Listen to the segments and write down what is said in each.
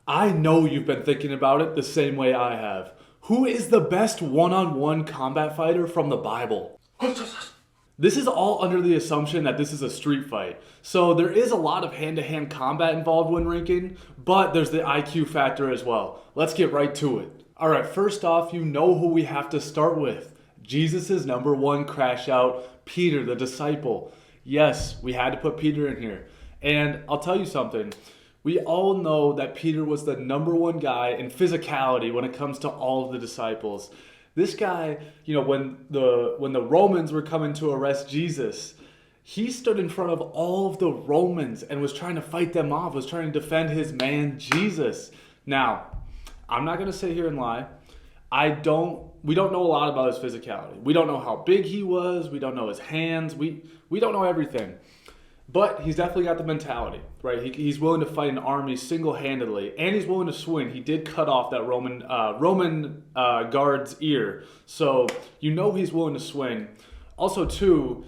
I know you've been thinking about it the same way I have. Who is the best one-on-one combat fighter from the Bible? This is all under the assumption that this is a street fight. So there is a lot of hand-to-hand combat involved when ranking, but there's the IQ factor as well. Let's get right to it. All right, first off, you know who we have to start with. Jesus' number one crash out, Peter, the disciple. Yes, we had to put Peter in here. And I'll tell you something. We all know that Peter was the number one guy in physicality when it comes to all of the disciples. This guy, when the Romans were coming to arrest Jesus, he stood in front of all of the Romans and was trying to fight them off, was trying to defend his man Jesus. Now, I'm not going to sit here and lie. We don't know a lot about his physicality. We don't know how big he was. We don't know his hands. We don't know everything. But he's definitely got the mentality, right? He's willing to fight an army single-handedly, and he's willing to swing. He did cut off that Roman guard's ear, so he's willing to swing. Also, too,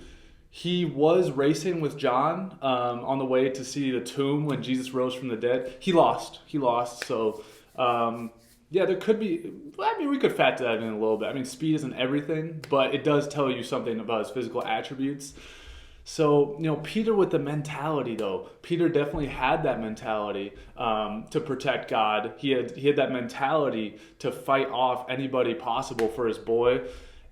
he was racing with John on the way to see the tomb when Jesus rose from the dead. He lost. So, there could be. We could factor that in a little bit. Speed isn't everything, but it does tell you something about his physical attributes. So, Peter with the mentality, though. Peter definitely had that mentality to protect God. He had that mentality to fight off anybody possible for his boy.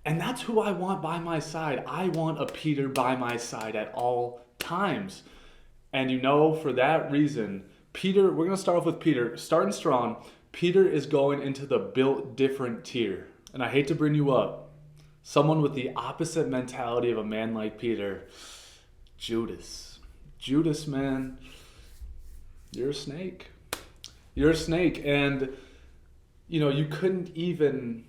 And that's who I want by my side. I want a Peter by my side at all times. And for that reason, Peter, we're going to start off with Peter. Starting strong, Peter is going into the built different tier. And I hate to bring you up. Someone with the opposite mentality of a man like Peter. Judas, man, you're a snake. And, you couldn't even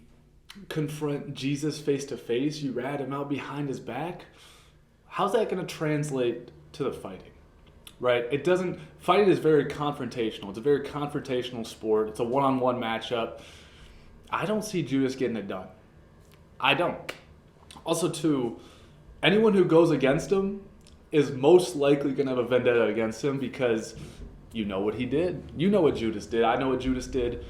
confront Jesus face to face. You rat him out behind his back. How's that going to translate to the fighting, right? Fighting is very confrontational. It's a very confrontational sport. It's a one-on-one matchup. I don't see Judas getting it done. I don't. Also, too, anyone who goes against him is most likely going to have a vendetta against him because you know what he did. You know what Judas did. I know what Judas did.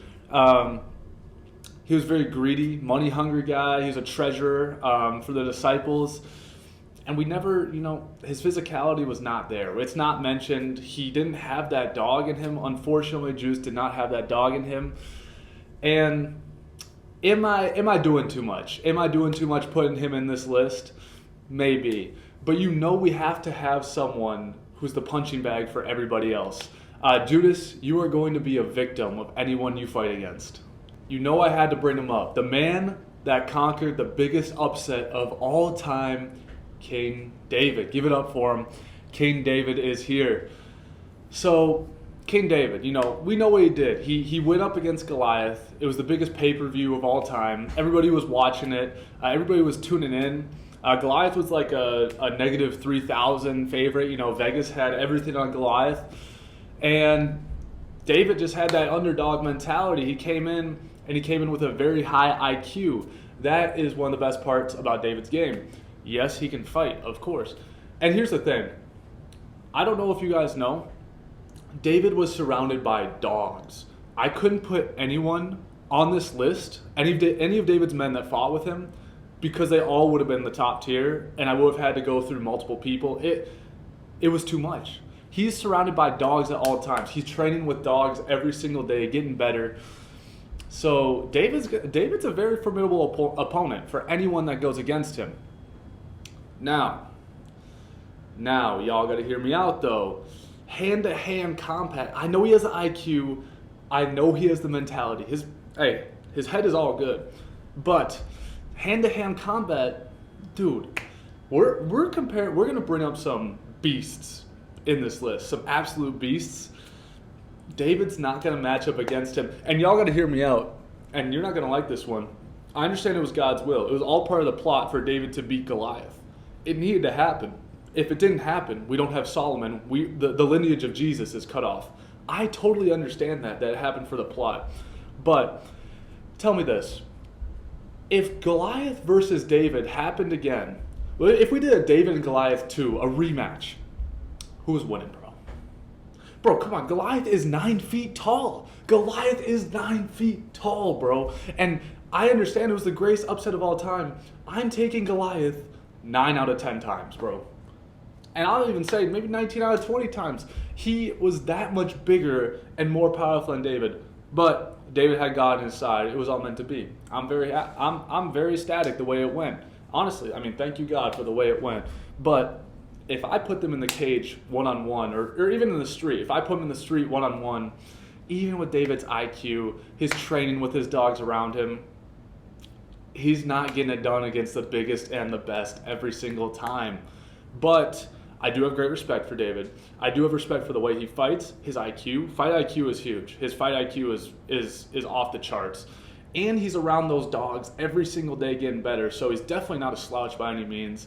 He was very greedy, money-hungry guy. He was a treasurer for the disciples. And we never, his physicality was not there. It's not mentioned. He didn't have that dog in him. Unfortunately, Judas did not have that dog in him. And am I doing too much? Am I doing too much putting him in this list? Maybe. But we have to have someone who's the punching bag for everybody else. Judas, you are going to be a victim of anyone you fight against. I had to bring him up. The man that conquered the biggest upset of all time, King David. Give it up for him. King David is here. So, King David, we know what he did. He went up against Goliath. It was the biggest pay-per-view of all time. Everybody was watching it. Everybody was tuning in. Goliath was like a negative 3,000 favorite. Vegas had everything on Goliath. And David just had that underdog mentality. He came in with a very high IQ. That is one of the best parts about David's game. Yes, he can fight, of course. And here's the thing. I don't know if you guys know, David was surrounded by dogs. I couldn't put anyone on this list, any of David's men that fought with him, because they all would have been the top tier, and I would have had to go through multiple people. It was too much. He's surrounded by dogs at all times. He's training with dogs every single day, getting better. So David's a very formidable opponent for anyone that goes against him. Now, y'all got to hear me out, though. Hand-to-hand combat. I know he has the IQ. I know he has the mentality. His head is all good. But hand-to-hand combat, dude, we're going to bring up some beasts in this list, some absolute beasts. David's not going to match up against him. And y'all got to hear me out, and you're not going to like this one. I understand it was God's will. It was all part of the plot for David to beat Goliath. It needed to happen. If it didn't happen, we don't have Solomon. The lineage of Jesus is cut off. I totally understand that it happened for the plot. But tell me this. If Goliath versus David happened again, if we did a David and Goliath 2, a rematch, who's winning, bro? Bro, come on. Goliath is 9 feet tall. Goliath is 9 feet tall, bro. And I understand it was the greatest upset of all time. I'm taking Goliath 9 out of 10 times, bro. And I'll even say maybe 19 out of 20 times. He was that much bigger and more powerful than David. But David had God on his side. It was all meant to be. I'm very ecstatic the way it went. Honestly, I mean, thank you, God, for the way it went. But if I put them in the cage one-on-one, or even in the street, if I put them in the street one-on-one, even with David's IQ, his training with his dogs around him, he's not getting it done against the biggest and the best every single time. But I do have great respect for David. I do have respect for the way he fights, his IQ. Fight IQ is huge. His fight IQ is off the charts. And he's around those dogs every single day getting better, so he's definitely not a slouch by any means.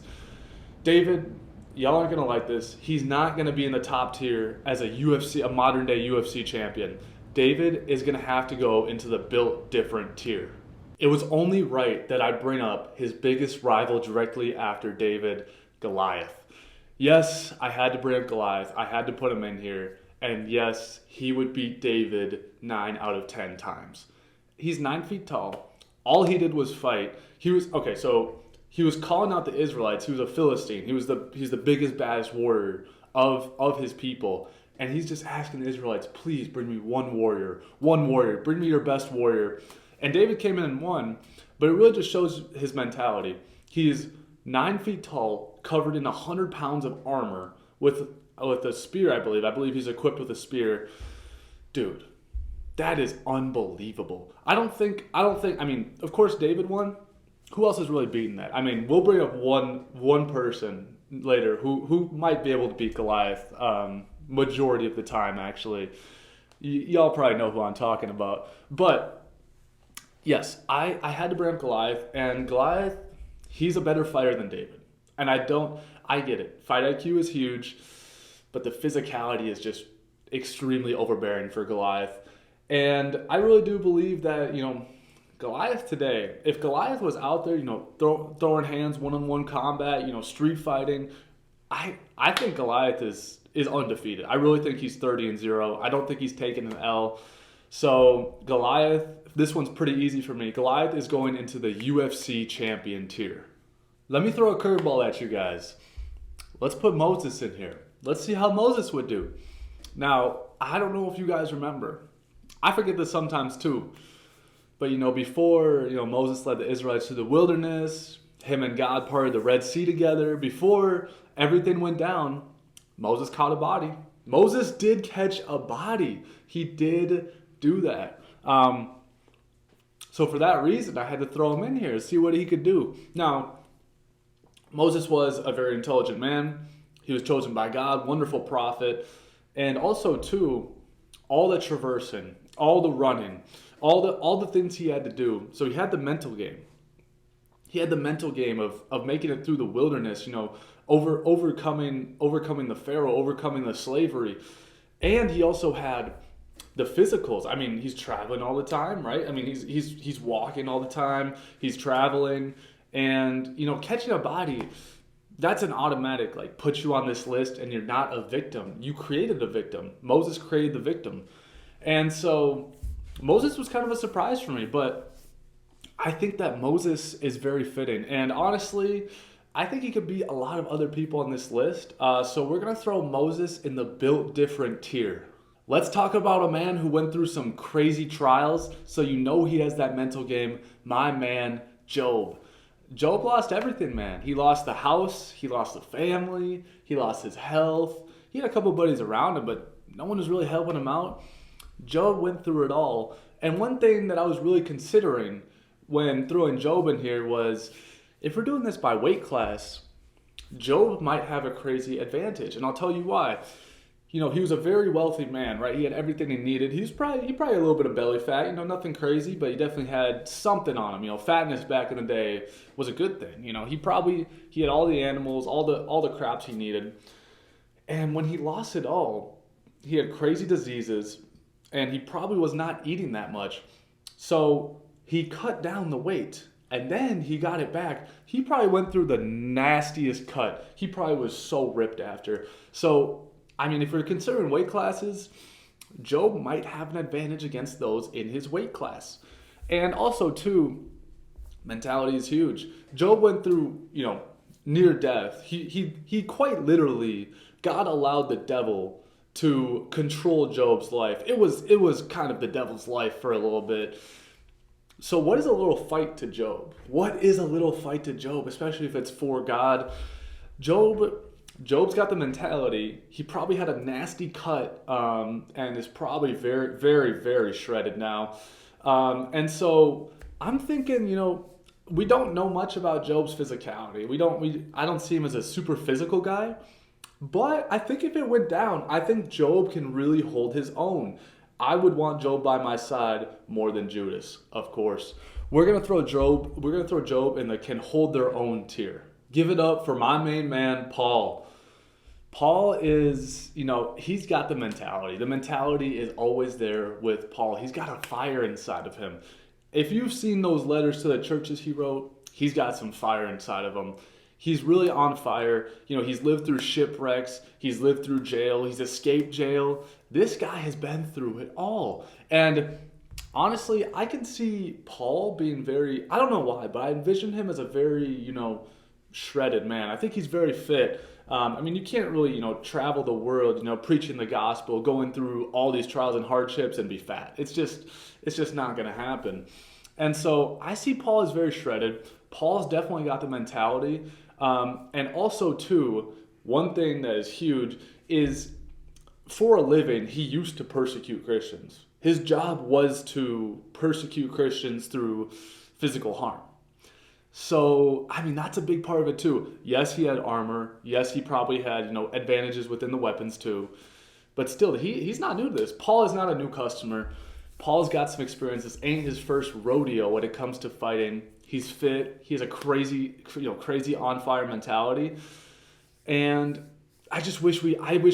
David, y'all aren't going to like this. He's not going to be in the top tier as a modern-day UFC champion. David is going to have to go into the built different tier. It was only right that I bring up his biggest rival directly after David, Goliath. Yes, I had to bring up Goliath. I had to put him in here. And yes, he would beat David 9 out of 10 times. He's 9 feet tall. All he did was fight. He was calling out the Israelites. He was a Philistine. He's the biggest, baddest warrior of his people. And he's just asking the Israelites, please bring me one warrior. Bring me your best warrior. And David came in and won. But it really just shows his mentality. He's 9 feet tall, covered in 100 pounds of armor with a spear, I believe. I believe he's equipped with a spear. Dude, that is unbelievable. I mean, of course David won. Who else has really beaten that? I mean, we'll bring up one person later who might be able to beat Goliath majority of the time, actually. Y'all probably know who I'm talking about. But, yes, I had to bring up Goliath, and Goliath, he's a better fighter than David. And I get it. Fight IQ is huge, but the physicality is just extremely overbearing for Goliath. And I really do believe that, Goliath today, if Goliath was out there, throwing hands, one-on-one combat, street fighting, I think Goliath is undefeated. I really think he's 30-0. I don't think he's taken an L. So Goliath, this one's pretty easy for me. Goliath is going into the UFC champion tier. Let me throw a curveball at you guys. Let's put Moses in here. Let's see how Moses would do. Now, I don't know if you guys remember. I forget this sometimes too. But, before, Moses led the Israelites through the wilderness, him and God parted the Red Sea together. Before everything went down, Moses caught a body. Moses did catch a body. He did do that. So for that reason, I had to throw him in here to see what he could do. Now, Moses was a very intelligent man. He was chosen by God, wonderful prophet. And also, too, all the traversing, all the running, all the things he had to do. So he had the mental game. He had the mental game of making it through the wilderness, overcoming the Pharaoh, overcoming the slavery. And he also had the physicals. I mean, he's traveling all the time, right? I mean, he's walking all the time. He's traveling. And, catching a body, that's an automatic, put you on this list and you're not a victim. You created a victim. Moses created the victim. And so Moses was kind of a surprise for me, but I think that Moses is very fitting. And honestly, I think he could beat a lot of other people on this list. So we're going to throw Moses in the built different tier. Let's talk about a man who went through some crazy trials, so he has that mental game. My man, Job. Job lost everything, man. He lost the house, he lost the family, he lost his health. He had a couple buddies around him, but no one was really helping him out. Job went through it all. And one thing that I was really considering when throwing Job in here was, if we're doing this by weight class, Job might have a crazy advantage. And I'll tell you why. He was a very wealthy man, right? He had everything he needed. He probably a little bit of belly fat, nothing crazy, but he definitely had something on him. Fatness back in the day was a good thing. He had all the animals, all the crops he needed. And when he lost it all, he had crazy diseases, and he probably was not eating that much. So he cut down the weight, and then he got it back. He probably went through the nastiest cut. He probably was so ripped after. So I mean, if we're considering weight classes, Job might have an advantage against those in his weight class. And also, too, mentality is huge. Job went through, near death. He quite literally, God allowed the devil to control Job's life. It was kind of the devil's life for a little bit. So what is a little fight to Job? What is a little fight to Job, especially if it's for God? Job's got the mentality. He probably had a nasty cut and is probably very, very, very shredded now. And so I'm thinking, we don't know much about Job's physicality. I don't see him as a super physical guy. But I think if it went down, I think Job can really hold his own. I would want Job by my side more than Judas, of course. We're gonna throw Job in the can hold their own tier. Give it up for my main man, Paul. Paul is, he's got the mentality. The mentality is always there with Paul. He's got a fire inside of him. If you've seen those letters to the churches he wrote, he's got some fire inside of him. He's really on fire. He's lived through shipwrecks. He's lived through jail. He's escaped jail. This guy has been through it all. And honestly, I can see Paul being I don't know why, but I envision him as a very, shredded man. I think he's very fit. You can't really, travel the world, preaching the gospel, going through all these trials and hardships and be fat. It's just not going to happen. And so I see Paul as very shredded. Paul's definitely got the mentality. And also, too, one thing that is huge is for a living, he used to persecute Christians. His job was to persecute Christians through physical harm. So, that's a big part of it, too. Yes, he had armor. Yes, he probably had, advantages within the weapons, too. But still, he's not new to this. Paul is not a new customer. Paul's got some experience. This ain't his first rodeo when it comes to fighting. He's fit. He has a crazy on fire mentality. And I wish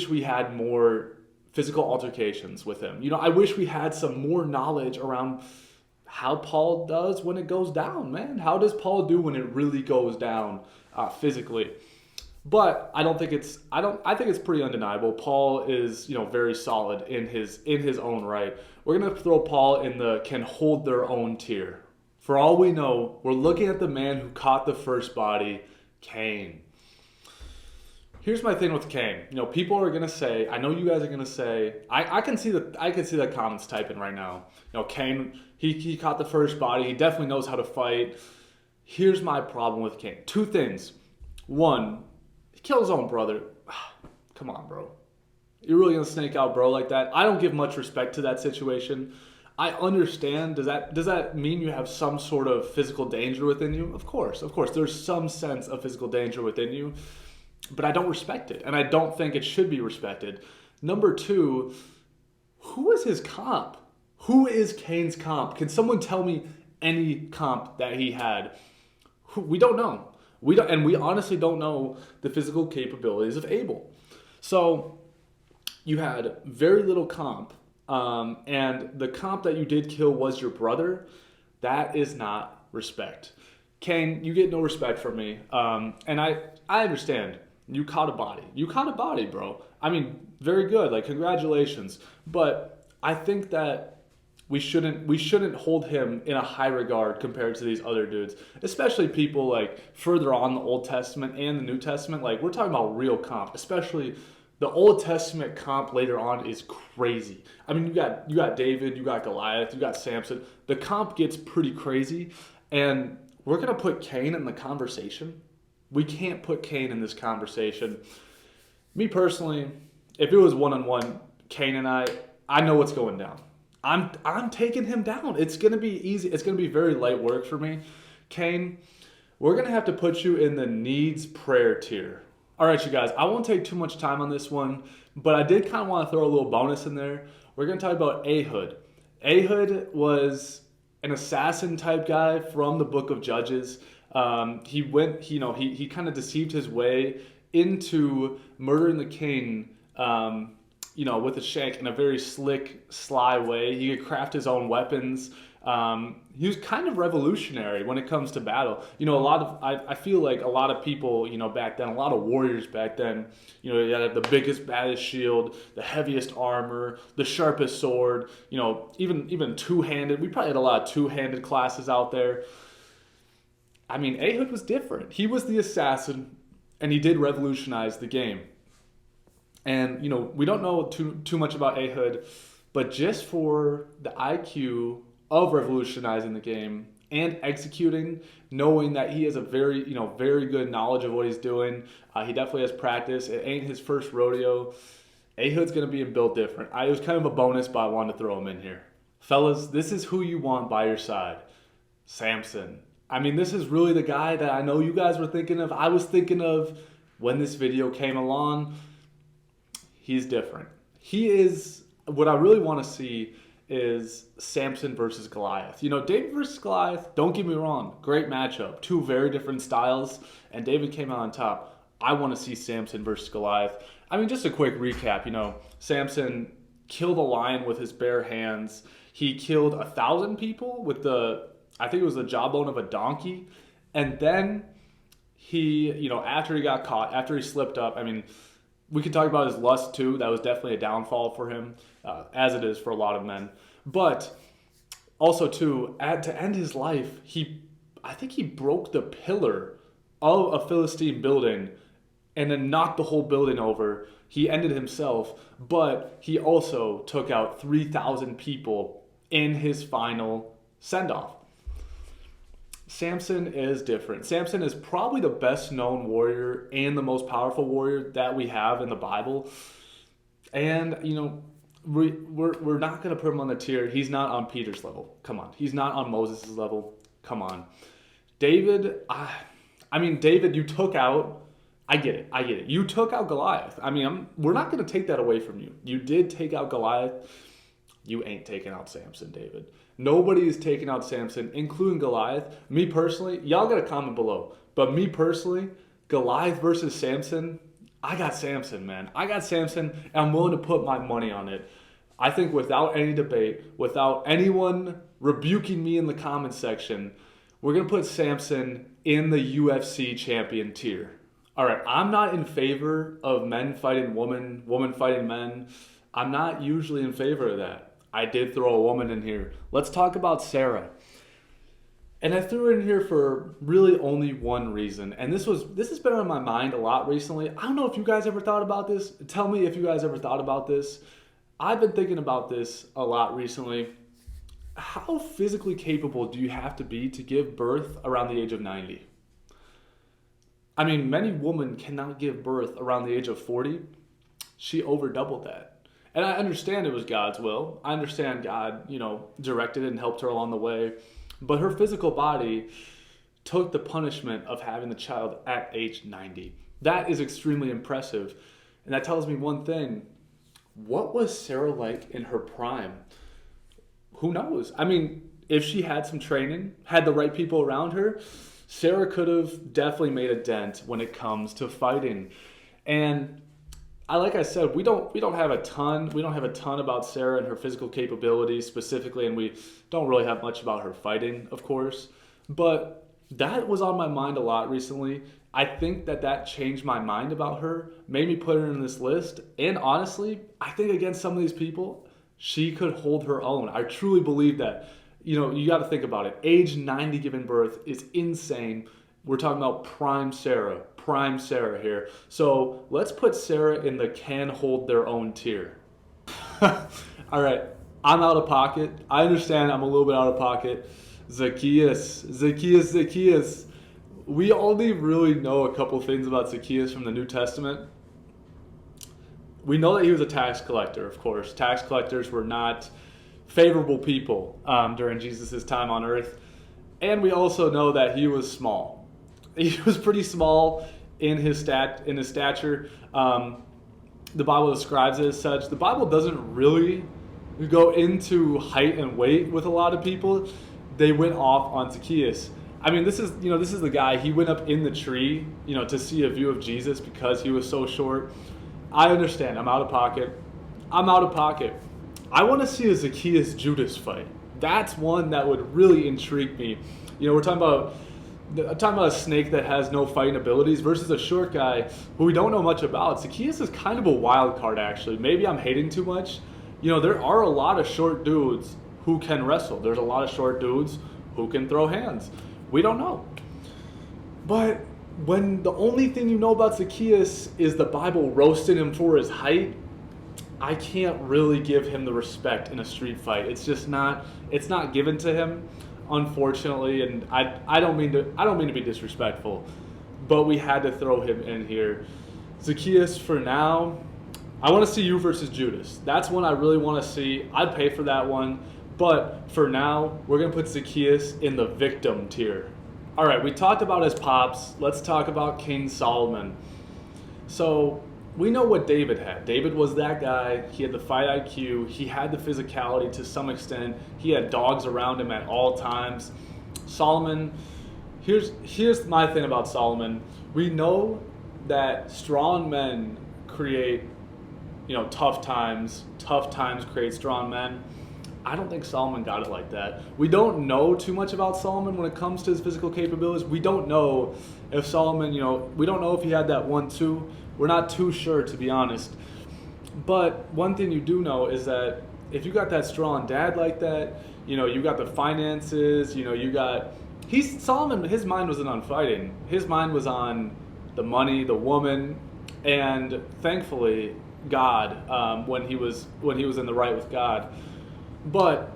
we had more physical altercations with him. I wish we had some more knowledge around how Paul does when it goes down, man. How does Paul do when it really goes down physically? But I think it's pretty undeniable. Paul is, very solid in his own right. We're going to throw Paul in the can hold their own tier. For all we know, we're looking at the man who caught the first body, Cain. Here's my thing with Cain. People are gonna say, I know you guys are gonna say, I can see the comments typing right now. Cain, he caught the first body. He definitely knows how to fight. Here's my problem with Cain. Two things. One, he killed his own brother. Come on, bro. You're really gonna snake out bro like that? I don't give much respect to that situation. I understand. Does that mean you have some sort of physical danger within you? Of course. There's some sense of physical danger within you, but I don't respect it, and I don't think it should be respected. Number two, who is his comp? Who is Cain's comp? Can someone tell me any comp that he had? We don't know. We honestly don't know the physical capabilities of Abel. So you had very little comp. And the comp that you did kill was your brother. That is not respect. Cain, you get no respect from me. And I understand. You caught a body, bro. Very good. Congratulations. But I think that we shouldn't hold him in a high regard compared to these other dudes, especially people further on the Old Testament and the New Testament. We're talking about real comp, especially the Old Testament comp later on is crazy. You got David, you got Goliath, you got Samson. The comp gets pretty crazy, and we're gonna put Cain in the conversation. We can't put Cain in this conversation. Me personally, if it was one-on-one, Cain and I know what's going down. I'm taking him down. It's gonna be easy. It's gonna be very light work for me. Cain, we're gonna have to put you in the needs prayer tier. All right, you guys, I won't take too much time on this one, but I did kind of want to throw a little bonus in there. We're going to talk about Ehud. Ehud was an assassin type guy from the book of Judges. He kind of deceived his way into murdering the king with a shank in a very slick, sly way. He could craft his own weapons. He was kind of revolutionary when it comes to battle. I feel like a lot of people, back then, a lot of warriors back then, you had the biggest, baddest shield, the heaviest armor, the sharpest sword, even two-handed. We probably had a lot of two-handed classes out there. I mean, Ehud was different. He was the assassin, and he did revolutionize the game. And, we don't know too much about Ehud, but just for the IQ of revolutionizing the game and executing, knowing that he has a very good knowledge of what he's doing. He definitely has practice. It ain't his first rodeo. Ehud's going to be built different. It was kind of a bonus, but I wanted to throw him in here. Fellas, this is who you want by your side. Samson. I mean, this is really the guy that I know you guys were thinking of. I was thinking of when this video came along. He's different. He is, what I really want to see is Samson versus Goliath. David versus Goliath, don't get me wrong, great matchup. Two very different styles, and David came out on top. I want to see Samson versus Goliath. I mean, just a quick recap, Samson killed a lion with his bare hands. He killed 1,000 people with I think it was the jawbone of a donkey. And then he, after he got caught, after he slipped up, I mean, we could talk about his lust too. That was definitely a downfall for him, as it is for a lot of men. But also too, to end his life, I think he broke the pillar of a Philistine building and then knocked the whole building over. He ended himself, but he also took out 3,000 people in his final send-off. Samson is different. Samson is probably the best known warrior and the most powerful warrior that we have in the Bible. And, we're not going to put him on the tier. He's not on Peter's level. Come on. He's not on Moses' level. Come on. David, David, you took out, I get it. You took out Goliath. We're not going to take that away from you. You did take out Goliath. You ain't taking out Samson, David. Nobody is taking out Samson, including Goliath. Me personally, y'all got a comment below. But me personally, Goliath versus Samson, I got Samson, man. I got Samson, and I'm willing to put my money on it. I think without any debate, without anyone rebuking me in the comment section, we're going to put Samson in the UFC champion tier. All right, I'm not in favor of men fighting women, women fighting men. I'm not usually in favor of that. I did throw a woman in here. Let's talk about Sarah. And I threw her in here for really only one reason. And this has been on my mind a lot recently. I don't know if you guys ever thought about this. Tell me if you guys ever thought about this. I've been thinking about this a lot recently. How physically capable do you have to be to give birth around the age of 90? Many women cannot give birth around the age of 40. She over doubled that. And I understand it was God's will. I understand God, directed and helped her along the way. But her physical body took the punishment of having the child at age 90. That is extremely impressive. And that tells me one thing. What was Sarah like in her prime? Who knows? If she had some training, had the right people around her, Sarah could have definitely made a dent when it comes to fighting. And like I said, we don't have a ton about Sarah and her physical capabilities specifically, and we don't really have much about her fighting, of course. But that was on my mind a lot recently. I think that changed my mind about her, made me put her in this list. And honestly, I think against some of these people, she could hold her own. I truly believe that. You got to think about it. Age 90 giving birth is insane. We're talking about prime Sarah here. So let's put Sarah in the can hold their own tier. All right, I'm out of pocket. I understand I'm a little bit out of pocket. Zacchaeus. We only really know a couple things about Zacchaeus from the New Testament. We know that he was a tax collector, of course. Tax collectors were not favorable people during Jesus' time on earth. And we also know that he was small. He was pretty small in his stature. The Bible describes it as such. The Bible doesn't really go into height and weight with a lot of people. They went off on Zacchaeus. This is the guy. He went up in the tree, to see a view of Jesus because he was so short. I understand. I'm out of pocket. I'm out of pocket. I want to see a Zacchaeus Judas fight. That's one that would really intrigue me. You know, we're talking about a snake that has no fighting abilities versus a short guy who we don't know much about. Zacchaeus is kind of a wild card, actually. Maybe I'm hating too much. You know, there are a lot of short dudes who can wrestle. There's a lot of short dudes who can throw hands. We don't know. But when the only thing you know about Zacchaeus is the Bible roasting him for his height, I can't really give him the respect in a street fight. It's just not. It's not given to him, unfortunately. And I don't mean to be disrespectful, but we had to throw him in here. Zacchaeus, for now, I want to see you versus Judas. That's one I really want to see. I'd pay for that one. But for now, we're gonna put Zacchaeus in the victim tier. All right, we talked about his pops. Let's talk about King Solomon. So we know what David had. David was that guy. He had the fight IQ. He had the physicality to some extent. He had dogs around him at all times. Solomon, here's my thing about Solomon. We know that strong men create, tough times. Tough times create strong men. I don't think Solomon got it like that. We don't know too much about Solomon when it comes to his physical capabilities. We don't know if Solomon, we don't know if he had that 1-2. We're not too sure, to be honest. But one thing you do know is that if you got that strong dad like that, you got the finances, Solomon, his mind wasn't on fighting. His mind was on the money, the woman, and thankfully God, when he was in the right with God. But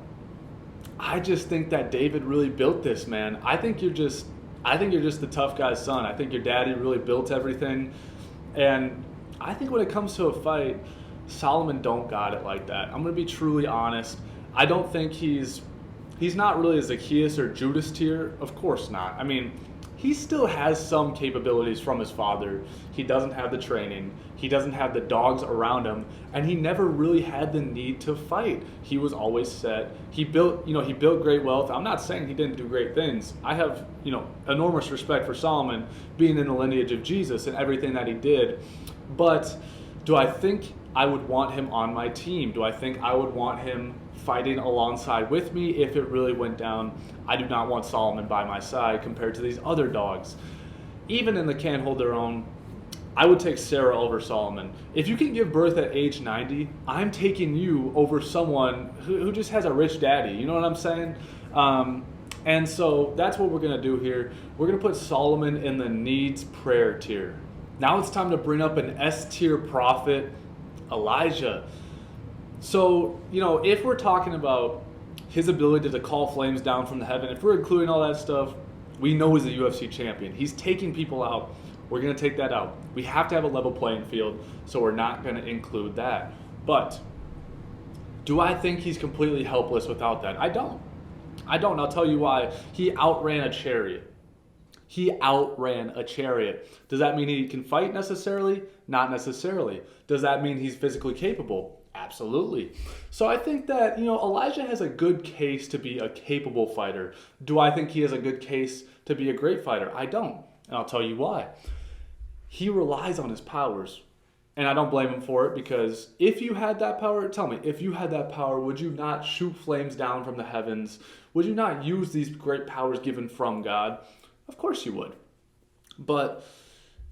I just think that David really built this, man. I think you're just the tough guy's son. I think your daddy really built everything. And I think when it comes to a fight, Solomon don't got it like that. I'm going to be truly honest. I don't think he's not really a Zacchaeus or Judas tier. Of course not. I mean, he still has some capabilities from his father. He doesn't have the training. He doesn't have the dogs around him. And he never really had the need to fight. He was always set. He built great wealth. I'm not saying he didn't do great things. I have, enormous respect for Solomon being in the lineage of Jesus and everything that he did. But do I think I would want him on my team? Do I think I would want him fighting alongside with me if it really went down? I do not want Solomon by my side compared to these other dogs. Even in the can't hold their own, I would take Sarah over Solomon. If you can give birth at age 90, I'm taking you over someone who just has a rich daddy. You know what I'm saying? And so that's what we're going to do here. We're going to put Solomon in the needs prayer tier. Now it's time to bring up an S tier prophet, Elijah. So, if we're talking about his ability to call flames down from the heaven, if we're including all that stuff, we know he's a UFC champion. He's taking people out. We're going to take that out. We have to have a level playing field, so we're not going to include that. But do I think he's completely helpless without that? I don't. I'll tell you why. He outran a chariot. Does that mean he can fight necessarily? Not necessarily. Does that mean he's physically capable? Absolutely. So I think that, Elijah has a good case to be a capable fighter. Do I think he has a good case to be a great fighter? I don't. And I'll tell you why. He relies on his powers. And I don't blame him for it, because if you had that power, tell me, if you had that power, would you not shoot flames down from the heavens? Would you not use these great powers given from God? Of course you would. But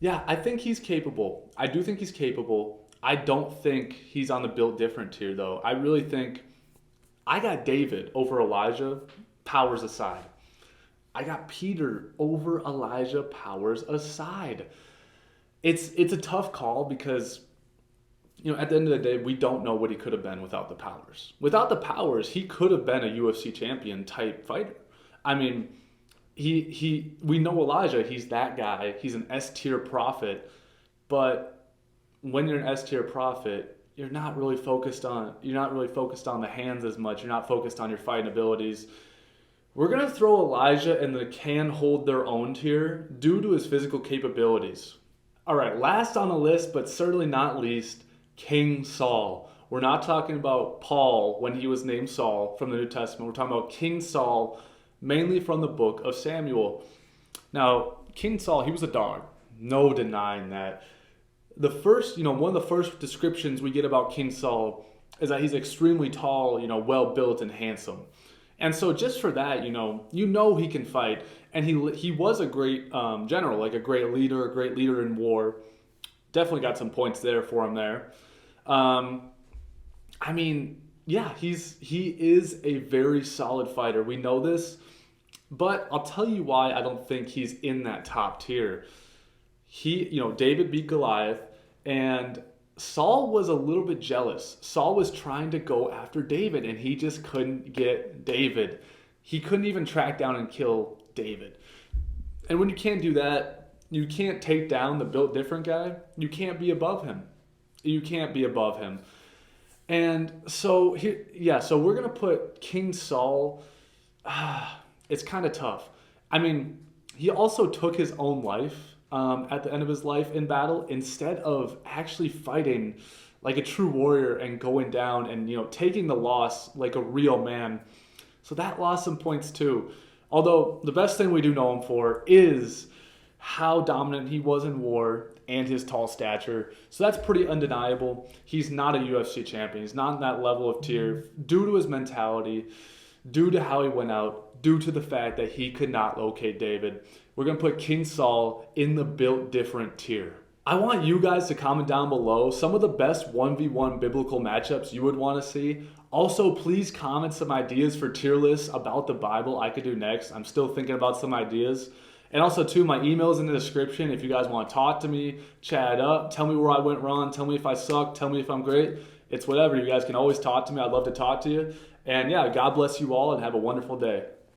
yeah, I think he's capable. I do think he's capable. I don't think he's on the built different tier, though. I really think I got David over Elijah, powers aside. I got Peter over Elijah, powers aside. It's a tough call because, at the end of the day, we don't know what he could have been without the powers. Without the powers, he could have been a UFC champion type fighter. I mean, we know Elijah, he's that guy. He's an S-tier prophet. But when you're an S-tier prophet, you're not really focused on the hands as much. You're not focused on your fighting abilities. We're going to throw Elijah in the can hold their own tier due to his physical capabilities. All right, last on the list, but certainly not least, King Saul. We're not talking about Paul when he was named Saul from the New Testament. We're talking about King Saul, mainly from the book of Samuel. Now, King Saul, he was a dog. No denying that. One of the first descriptions we get about King Saul is that he's extremely tall, well built and handsome. And so just for that, he can fight. And he was a great general, like a great leader in war. Definitely got some points there for him there. I mean, yeah, he is a very solid fighter. We know this, but I'll tell you why I don't think he's in that top tier. David beat Goliath, and Saul was a little bit jealous. Saul was trying to go after David, and he just couldn't get David. He couldn't even track down and kill David. And when you can't do that, you can't take down the built different guy. You can't be above him. And so so we're gonna put King Saul. It's kind of tough. I mean, he also took his own life at the end of his life in battle instead of actually fighting like a true warrior and going down and taking the loss like a real man. So that lost some points too. Although the best thing we do know him for is how dominant he was in war and his tall stature. So that's pretty undeniable. He's not a UFC champion. He's not in that level of tier due to his mentality, due to how he went out, due to the fact that he could not locate David. We're going to put King Saul in the built different tier. I want you guys to comment down below some of the best 1v1 biblical matchups you would want to see. Also, please comment some ideas for tier lists about the Bible I could do next. I'm still thinking about some ideas. And also, too, my email is in the description if you guys want to talk to me, chat up, tell me where I went wrong, tell me if I suck, tell me if I'm great. It's whatever. You guys can always talk to me. I'd love to talk to you. And yeah, God bless you all and have a wonderful day.